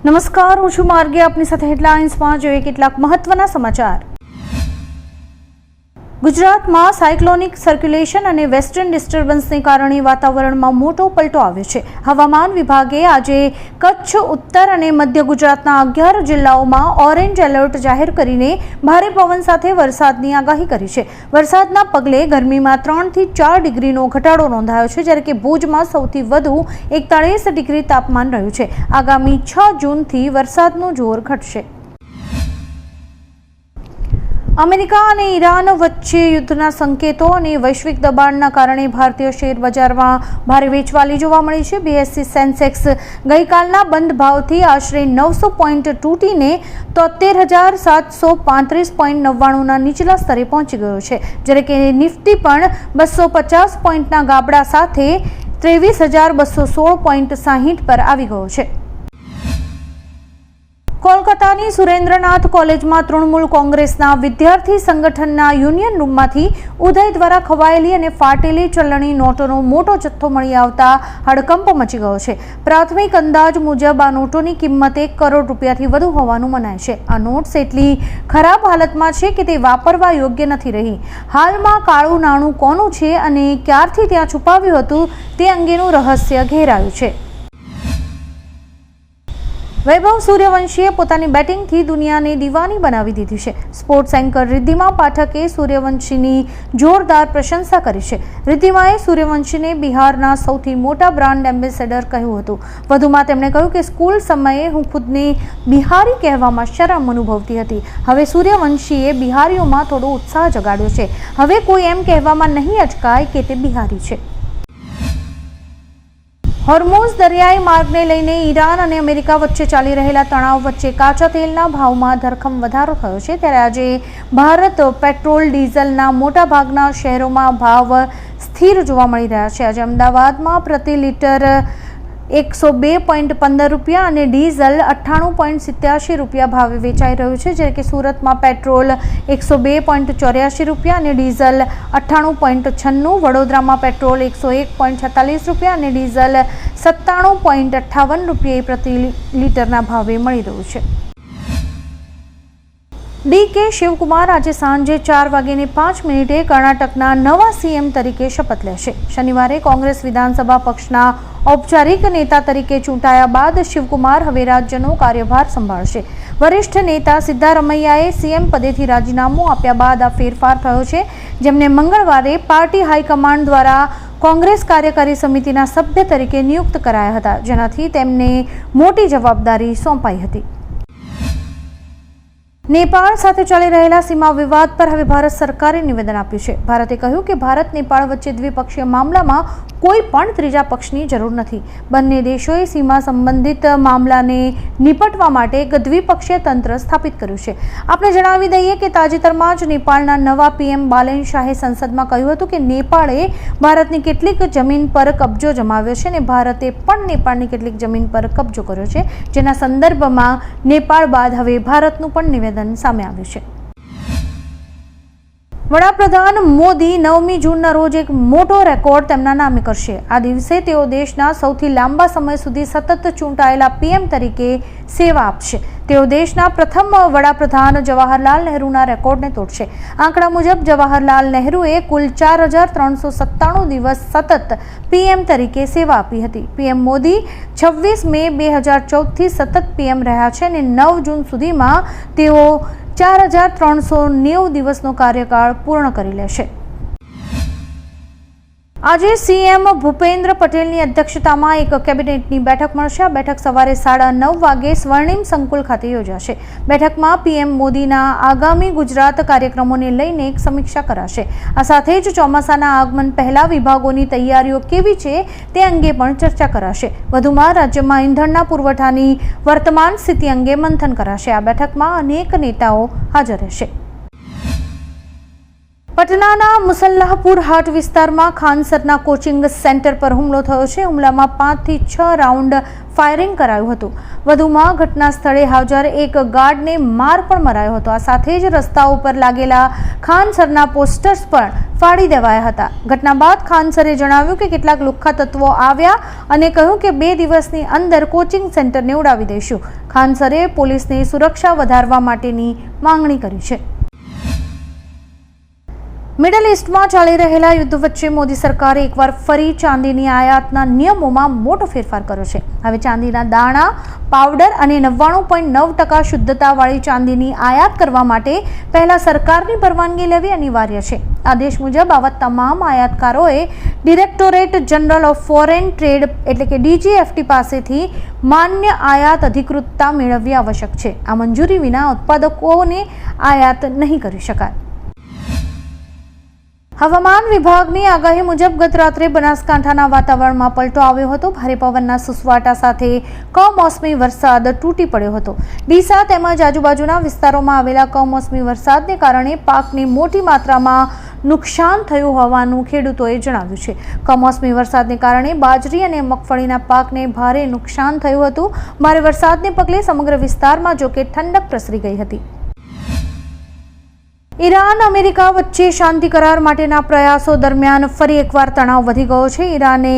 નમસ્કાર, હું છું માર્ગે. આપની સાથે હેડલાઇન્સમાં જોઈએ કેટલાક મહત્વના સમાચાર. ગુજરાતમાં સાયક્લોનિક સર્ક્યુલેશન અને વેસ્ટર્ન ડિસ્ટર્બન્સને કારણે વાતાવરણમાં મોટો પલટો આવ્યો છે. હવામાન વિભાગે આજે કચ્છ, ઉત્તર અને મધ્ય ગુજરાતના 11 જિલ્લાઓમાં ઓરેન્જ એલર્ટ જાહેર કરીને ભારે પવન સાથે વરસાદની આગાહી કરી છે. વરસાદના પગલે ગરમીમાં 3 થી 4 ડિગ્રીનો ઘટાડો નોંધાયો છે, જ્યારે કે ભુજમાં સૌથી વધુ 41 ડિગ્રી તાપમાન રહ્યું છે. આગામી 6 જૂનથી વરસાદનું જોર ઘટશે. અમેરિકા અને ઈરાન વચ્ચે યુદ્ધના સંકેતો અને વૈશ્વિક દબાણના કારણે ભારતીય શેર બજારમાં ભારે વેચવાલી જોવા મળી છે. BSE સેન્સેક્સ ગઈકાલના બંધ ભાવથી આશરે 900 પોઈન્ટ તૂટીને 73,735.99ના નીચલા સ્તરે પહોંચી ગયો છે, જ્યારે કે નિફ્ટી પણ 250 પોઈન્ટના ગાબડા સાથે 23,216.60 પર આવી ગયો છે. કોલકાતાની સુરેન્દ્રનાથ કોલેજમાં તૃણમૂલ કોંગ્રેસના વિદ્યાર્થી સંગઠનના યુનિયન રૂમમાંથી ઉદય દ્વારા ખવાયેલી અને ફાટેલી ચલણી નોટોનો મોટો જથ્થો મળી આવતા હડકંપ મચી ગયો છે. પ્રાથમિક અંદાજ મુજબ આ નોટોની કિંમત 1 કરોડ રૂપિયાથી વધુ હોવાનું મનાય છે. આ નોટ્સ એટલી ખરાબ હાલતમાં છે કે તે વાપરવા યોગ્ય નથી રહી. હાલમાં કાળું નાણું કોનું છે અને ક્યારથી ત્યાં છુપાવ્યું હતું તે અંગેનું રહસ્ય ઘેરાયું છે. વૈભવ સૂર્યવંશીએ પોતાની બેટિંગથી દુનિયાને દીવાની બનાવી દીધી છે. સ્પોર્ટ્સ એન્કર રિદ્ધિમા પાઠકે સૂર્યવંશીની જોરદાર પ્રશંસા કરી છે. રિદ્ધિમાએ સૂર્યવંશીને બિહારના સૌથી મોટા બ્રાન્ડ એમ્બેસેડર કહ્યું હતું. વધુમાં તેમણે કહ્યું કે સ્કૂલ સમયે હું ખુદને બિહારી કહેવામાં શરમ અનુભવતી હતી. હવે સૂર્યવંશીએ બિહારીઓમાં થોડો ઉત્સાહ જગાડ્યો છે. હવે કોઈ એમ કહેવામાં નહીં અચકાય કે તે બિહારી છે. હોર્મુઝ દરિયાઈ માર્ગને લઈને ઈરાન અને અમેરિકા વચ્ચે ચાલી રહેલા તણાવ વચ્ચે કાચા તેલના ભાવમાં ધરખમ વધારો થયો છે. ત્યારે આજે ભારત પેટ્રોલ ડીઝલના મોટાભાગના શહેરોમાં ભાવ સ્થિર જોવા મળી રહ્યા છે. આજે અમદાવાદમાં પ્રતિ લીટર 102.15 રૂપિયા અને ડીઝલ 98.87 રૂપિયા ભાવે વેચાઈ રહ્યું છે, જ્યારે કે સુરતમાં પેટ્રોલ 102.84 રૂપિયા અને ડીઝલ 98.96, વડોદરામાં પેટ્રોલ 101.46 રૂપિયા અને ડીઝલ 97.58 રૂપિયા પ્રતિ લીટરના ભાવે મળી રહ્યું છે. ડી.કે. શિવકુમાર આજે સાંજે 4:05 કર્ણાટકના નવા CM તરીકે શપથ લેશે. શનિવારે કોંગ્રેસ વિધાનસભા પક્ષના ઔપચારિક નેતા તરીકે ચૂંટાયા બાદ શિવકુમાર હવે રાજ્યનો કાર્યભાર સંભાળશે. વરિષ્ઠ નેતા સિદ્ધારમૈયાએ CM પદેથી રાજીનામું આપ્યા બાદ આ ફેરફાર થયો છે, જેમને મંગળવારે પાર્ટી હાઈકમાન્ડ દ્વારા કોંગ્રેસ કાર્યકારી સમિતિના સભ્ય તરીકે નિયુક્ત કરાયા હતા, જેનાથી તેમને મોટી જવાબદારી સોંપાઈ હતી. નેપાળ સાથે ચાલી રહેલા સીમા વિવાદ પર હવે ભારત સરકારે નિવેદન આપ્યું છે. ભારતે કહ્યું કે ભારત નેપાળ વચ્ચે દ્વિપક્ષીય મામલામાં કોઈ પણ ત્રીજા પક્ષની જરૂર નથી. બંને દેશોએ સીમા સંબંધિત મામલાને નિપટવા માટે એક દ્વિપક્ષીય તંત્ર સ્થાપિત કર્યું છે. આપણે જણાવી દઈએ કે તાજેતરમાં જ નેપાળના નવા PM બાલેન શાહે સંસદમાં કહ્યું હતું કે નેપાળે ભારતની કેટલીક જમીન પર કબજો જમાવ્યો છે અને ભારતે પણ નેપાળની કેટલીક જમીન પર કબજો કર્યો છે, જેના સંદર્ભમાં નેપાળ બાદ હવે ભારતનું પણ નિવેદન સામે આવ્યું છે. વડાપ્રધાન મોદી 9મી જૂનના રોજ એક મોટો રેકોર્ડ તેમના નામે કરશે. આ દિવસે તેઓ દેશના સૌથી લાંબા સમય સુધી સતત ચૂંટાયેલા PM તરીકે સેવા આપશે. તેઓ દેશના પ્રથમ વડાપ્રધાન જવાહરલાલ નહેરુના રેકોર્ડને તોડશે. આંકડા મુજબ જવાહરલાલ નહેરુએ કુલ 4,397 દિવસ સતત PM તરીકે સેવા આપી હતી. PM મોદી 26 મે 2014થી સતત PM રહ્યા છે અને 9 જૂન સુધીમાં તેઓ 4,390 દિવસનો કાર્યકાળ પૂર્ણ કરી લેશે. આજે CM ભૂપેન્દ્ર પટેલની અધ્યક્ષતામાં એક કેબિનેટની બેઠક મળશે. આ બેઠક સવારે 9:30 વાગે સ્વર્ણિમ સંકુલ ખાતે યોજાશે. બેઠકમાં PM મોદીના આગામી ગુજરાત કાર્યક્રમોને લઈને એક સમીક્ષા કરાશે. આ સાથે જ ચોમાસાના આગમન પહેલા વિભાગોની તૈયારીઓ કેવી છે તે અંગે પણ ચર્ચા કરાશે. વધુમાં રાજ્યમાં ઈંધણના પુરવઠાની વર્તમાન સ્થિતિ અંગે મંથન કરાશે. આ બેઠકમાં અનેક નેતાઓ હાજર રહેશે. પટનાના મુસલ્લાહપુર હાટ વિસ્તારમાં ખાનસરના કોચિંગ સેન્ટર પર હુમલો થયો છે. હુમલામાં 5 થી 6 રાઉન્ડ ફાયરિંગ કરાયું હતું. વધુમાં ઘટના સ્થળે હાજર એક ગાર્ડને માર પણ મરાયો હતો. આ સાથે જ રસ્તા ઉપર લાગેલા ખાનસરના પોસ્ટર્સ પણ ફાડી દેવાયા હતા. ઘટના બાદ ખાનસરે જણાવ્યું કે કેટલાક લુખ્ખા તત્વો આવ્યા અને કહ્યું કે 2 દિવસની અંદર કોચિંગ સેન્ટરને ઉડાવી દઈશું. ખાનસરે પોલીસને સુરક્ષા વધારવા માટેની માંગણી કરી છે. મિડલ ઈસ્ટમાં ચાલી રહેલા યુદ્ધ વચ્ચે મોદી સરકારે એકવાર ફરી ચાંદીની આયાતના નિયમોમાં મોટો ફેરફાર કર્યો છે. હવે ચાંદીના દાણા, પાવડર અને 99.9% શુદ્ધતાવાળી ચાંદીની આયાત કરવા માટે પહેલા સરકારની પરવાનગી લેવી અનિવાર્ય છે. આદેશ મુજબ આવા તમામ આયાતકારોએ directorate general of foreign trade એટલે કે DGFT પાસેથી માન્ય આયાત અધિકૃતતા મેળવવી આવશ્યક છે. આ મંજૂરી વિના ઉત્પાદકોને આયાત નહીં કરી શકાય. હવામાન વિભાગની આગાહી મુજબ ગત રાત્રે બનાસકાંઠાના વાતાવરણમાં પલટો આવ્યો હતો. ભારે પવનના સુસવાટા સાથે કમોસમી વરસાદ તૂટી પડ્યો હતો. ડીસા તેમજ આજુબાજુના વિસ્તારોમાં આવેલા કમોસમી વરસાદને કારણે પાકને મોટી માત્રામાં નુકસાન થયું હોવાનું ખેડૂતોએ જણાવ્યું છે. કમોસમી વરસાદને કારણે બાજરી અને મગફળીના પાકને ભારે નુકસાન થયું હતું. ભારે વરસાદને પગલે સમગ્ર વિસ્તારમાં જોકે ઠંડક પ્રસરી ગઈ હતી. ઈરાન અમેરિકા વચ્ચે શાંતિ કરાર માટેના પ્રયાસો દરમિયાન ફરી એકવાર તણાવ વધી ગયો છે. ઈરાને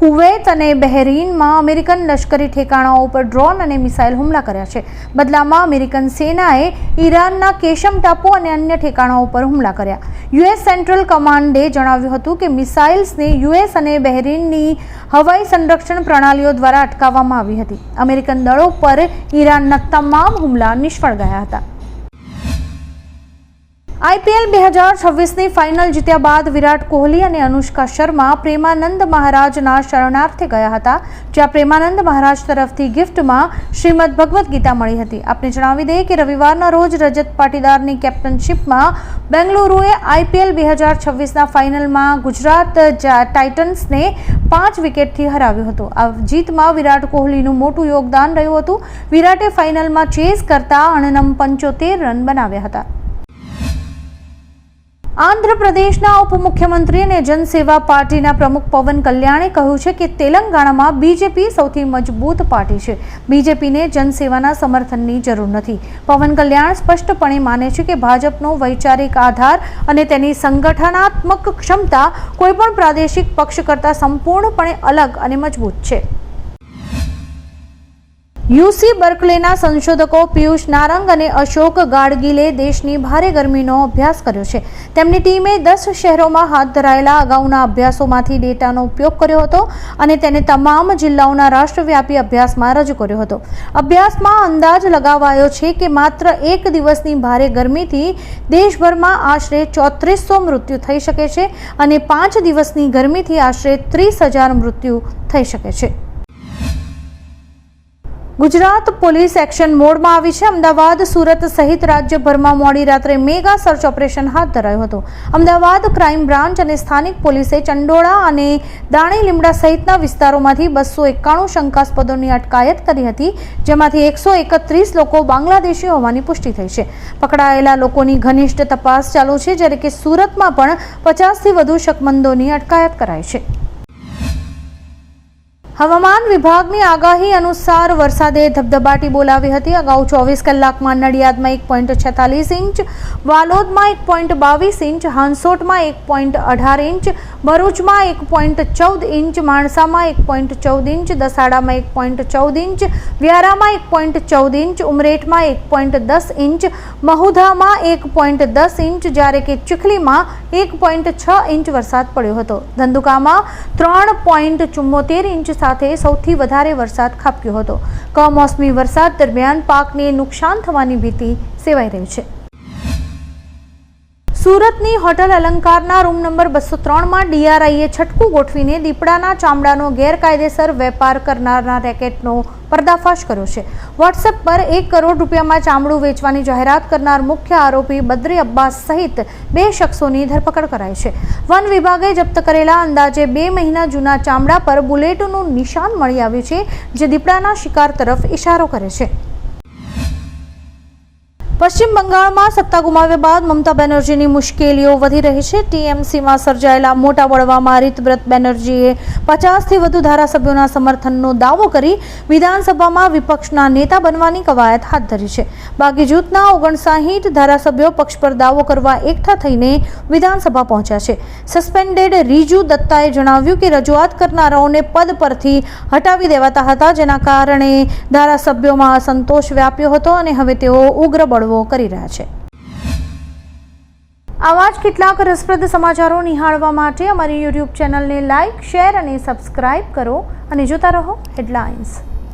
કુવૈત અને બહેરીનમાં અમેરિકન લશ્કરી ઠેકાણાઓ પર ડ્રોન અને મિસાઇલ હુમલા કર્યા છે. બદલામાં અમેરિકન સેનાએ ઈરાનના કેશમ ટાપુ અને અન્ય ઠેકાણાઓ પર હુમલા કર્યા. US સેન્ટ્રલ કમાન્ડે જણાવ્યું હતું કે મિસાઇલ્સને US અને બહેરીનની હવાઈ સંરક્ષણ પ્રણાલીઓ દ્વારા અટકાવવામાં આવી હતી. અમેરિકન દળો પર ઈરાનના તમામ હુમલા નિષ્ફળ ગયા હતા. IPL 2026ની ફાઇનલ જીત્યા બાદ વિરાટ કોહલી અને અનુષ્કા શર્મા પ્રેમાનંદ મહારાજના શરણાર્થે ગયા હતા. જ્યાં પ્રેમાનંદ મહારાજ તરફથી ગિફ્ટમાં શ્રીમદ ભગવદ્ ગીતા મળી હતી. આપને જણાવી દઈએ કે રવિવારના રોજ રજત પાટીદારની કેપ્ટનશીપમાં બેંગલુરુએ IPL 2026ના ફાઇનલમાં ગુજરાત ટાઇટન્સને 5 વિકેટથી હરાવ્યું હતું. આ જીતમાં વિરાટ કોહલીનું મોટું યોગદાન રહ્યું હતું. વિરાટે ફાઇનલમાં ચેઝ કરતા 75 રન બનાવ્યા હતા. આંધ્રપ્રદેશના ઉપમુખ્યમંત્રી અને જનસેવા પાર્ટીના પ્રમુખ પવન કલ્યાણે કહ્યું છે કે તેલંગાણામાં બીજેપી સૌથી મજબૂત પાર્ટી છે. બીજેપીને જનસેવાના સમર્થનની જરૂર નથી. પવન કલ્યાણ સ્પષ્ટપણે માને છે કે ભાજપનો વૈચારિક આધાર અને તેની સંગઠનાત્મક ક્ષમતા કોઈપણ પ્રાદેશિક પક્ષ કરતાં સંપૂર્ણપણે અલગ અને મજબૂત છે. UC બર્કલેના સંશોધકો પિયુષ નારંગ અને અશોક ગાડગીલે દેશની ભારે ગરમીનો અભ્યાસ કર્યો છે. તેમની ટીમે 10 શહેરોમાં હાથ ધરાયેલા અગાઉના અભ્યાસોમાંથી ડેટાનો ઉપયોગ કર્યો હતો અને તેને તમામ જિલ્લાઓના રાષ્ટ્રવ્યાપી અભ્યાસમાં રજૂ કર્યો હતો. અભ્યાસમાં અંદાજ લગાવાયો છે કે માત્ર 1 દિવસની ભારે ગરમીથી દેશભરમાં આશરે 3400 મૃત્યુ થઈ શકે છે અને 5 દિવસની ગરમીથી આશરે 30,000 મૃત્યુ થઈ શકે છે. ગુજરાત પોલીસ એક્શન મોડમાં આવી છે. અમદાવાદ, સુરત સહિત રાજ્યભરમાં મોડી રાત્રે મેગા સર્ચ ઓપરેશન હાથ ધરાયું હતું. અમદાવાદ ક્રાઇમ બ્રાન્ચ અને સ્થાનિક પોલીસે ચંડોળા અને દાણી લીમડા સહિતના વિસ્તારોમાંથી 291 શંકાસ્પદોની અટકાયત કરી હતી, જેમાંથી 131 લોકો બાંગ્લાદેશી હોવાની પુષ્ટિ થઈ છે. પકડાયેલા લોકોની ઘનિષ્ઠ તપાસ ચાલુ છે, જ્યારે કે સુરતમાં પણ 50થી વધુ શકમંદોની અટકાયત કરાઈ છે. હવામાન વિભાગની આગાહી અનુસાર વરસાદે ધબધબાટી બોલાવી હતી. અગાઉ 24 કલાકમાં નડિયાદમાં 1.46 ઇંચ, વાલોદમાં 1.22 ઇંચ, હાંસોટમાં 1.18 ઇંચ, ભરૂચમાં 1.14 ઇંચ, માણસામાં 1.14 ઇંચ, દસાડામાં 1.14 ઇંચ, વ્યારામાં 1.14 ઇંચ, ઉમરેઠમાં 1.10 ઇંચ, મહુધામાં 1.10 ઇંચ, જ્યારે કે ચીખલીમાં 1.6 ઇંચ વરસાદ પડ્યો હતો. ધંધુકામાં 3.74 ઇંચ સાથે સૌથી વધારે વરસાદ ખાબક્યો હતો. કમોસમી વરસાદ દરમિયાન પાકને નુકસાન થવાની ભીતિ સેવાઈ રહી છે. સુરતની હોટલ અલંકારના રૂમ નંબર 203માં DRIએ છટકું ગોઠવીને દીપડાના ચામડાનો ગેરકાયદેસર વેપાર કરનારના રેકેટનો પર્દાફાશ કર્યો છે. વોટ્સએપ પર 1 કરોડ રૂપિયામાં ચામડું વેચવાની જાહેરાત કરનાર મુખ્ય આરોપી બદ્રી અબ્બાસ સહિત 2 શખ્સોની ધરપકડ કરાઈ છે. વન વિભાગે જપ્ત કરેલા અંદાજે 2 મહિના જૂના ચામડા પર બુલેટનું નિશાન મળી આવ્યું છે, જે દીપડાના શિકાર તરફ ઇશારો કરે છે. પશ્ચિમ બંગાળમાં સત્તા ગુમાવ્યા બાદ મમતા બેનર્જીની મુશ્કેલીઓ વધી રહી છે. ટીએમસીમાં સર્જાયેલા મોટા બળવામાં રીતબ્રત બેનર્જીએ 50થી વધુ ધારાસભ્યોના સમર્થનનો દાવો કરી વિધાનસભામાં વિપક્ષના નેતા બનવાની કવાયત હાથ ધરી છે. બાકી જૂથના 59 ધારાસભ્યો પક્ષ પર દાવો કરવા એકઠા થઈને વિધાનસભા પહોંચ્યા છે. સસ્પેન્ડેડ રીજુ દત્તાએ જણાવ્યું કે રજૂઆત કરનારાઓને પદ પરથી હટાવી દેવાતા હતા, જેના કારણે ધારાસભ્યોમાં અસંતોષ વ્યાપ્યો હતો અને હવે તેઓ ઉગ્ર બળવો કરી રહ્યા છે. આવા જ કેટલાક રસપ્રદ સમાચારો નિહાળવા માટે અમારી YouTube ચેનલને લાઇક, શેર અને સબસ્ક્રાઇબ કરો અને જોતા રહો હેડલાઇન્સ.